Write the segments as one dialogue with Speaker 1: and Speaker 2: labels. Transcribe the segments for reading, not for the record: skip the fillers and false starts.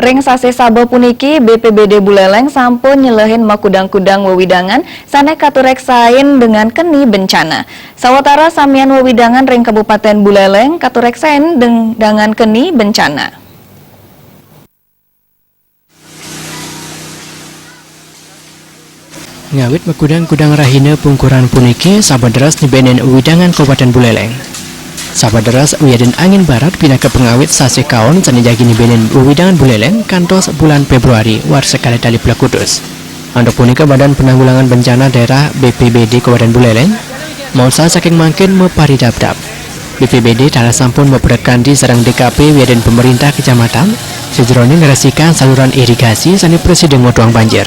Speaker 1: Ring sase sabo puniki BPBD Buleleng sampun nyelehin makudang-kudang wewidangan sanek katureksain dengan keni bencana. Sawatara samian wewidangan ring Kabupaten Buleleng katureksain dengan keni bencana.
Speaker 2: Ngawit makudang-kudang rahina pungkuran puniki sabaderas nibenen wewidangan Kabupaten Buleleng. Sabaderas uyaden angin barat pina ke pengawit sasi kaon sanijagi nibenen wewidangan Buleleng kantos bulan Februari war sekali tali Kudus. Untuk punika Badan Penanggulangan Bencana Daerah BPBD Kabupaten Buleleng mausa saking mangkin meparidap-dap. BPBD telah sampun memperkandi sarang DKP uyaden pemerintah kecamatan sejeroning ngerasikan saluran irigasi sani presiden ngotuang banjir.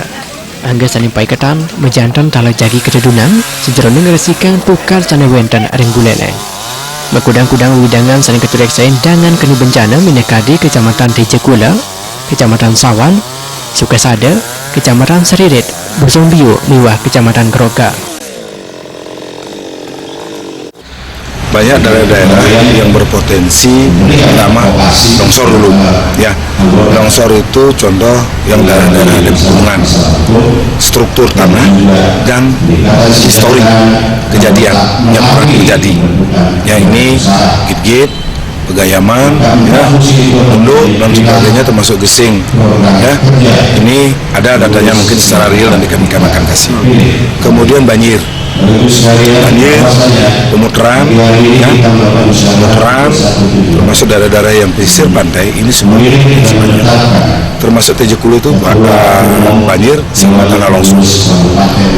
Speaker 2: Angga sani paiketan mejantan tala jagi kededunan sejeroning ngerasikan tukar sana wenten ring Buleleng. Makudang-kudang wewidangan saling katureksain dengan keni bencana minekadi Kecamatan Tejekula, Kecamatan Sawan, Sukasada, Kecamatan Seririt, Bosong Biu, Liwah, Kecamatan Keroga.
Speaker 3: Banyak daerah-daerah yang berpotensi pertama longsor dulu ya. Longsor itu contoh yang daerah-daerah di pegunungan, struktur tanah dan historik kejadian yang pernah terjadi. Ya ini Git-Git, Pegayaman, ya, Unduk dan sebagainya termasuk Gesing. Ya, ini ada datanya mungkin secara real dan kami akan kasih. Kemudian banjir, pemuteran, ya, pemuteran, termasuk daerah-daerah yang pesisir pantai ini semua sebanyak. Termasuk Tejekulu itu banjir sama tanah longsor.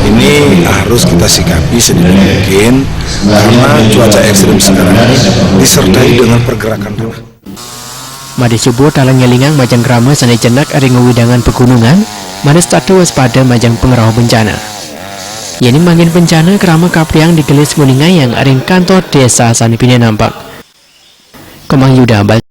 Speaker 3: Ini harus kita sikapi sedini mungkin karena cuaca ekstrim sekarang ini disertai dengan pergerakan tanah.
Speaker 2: Madi subuh talang ngelingang majang krama sani jenak ring wewidangan pegunungan, madi statu waspada majang pengerau bencana. Yani mangin bencana kerama kapriang digelis muningayang ring kantor desa sani pine nampak. Kemang Yuda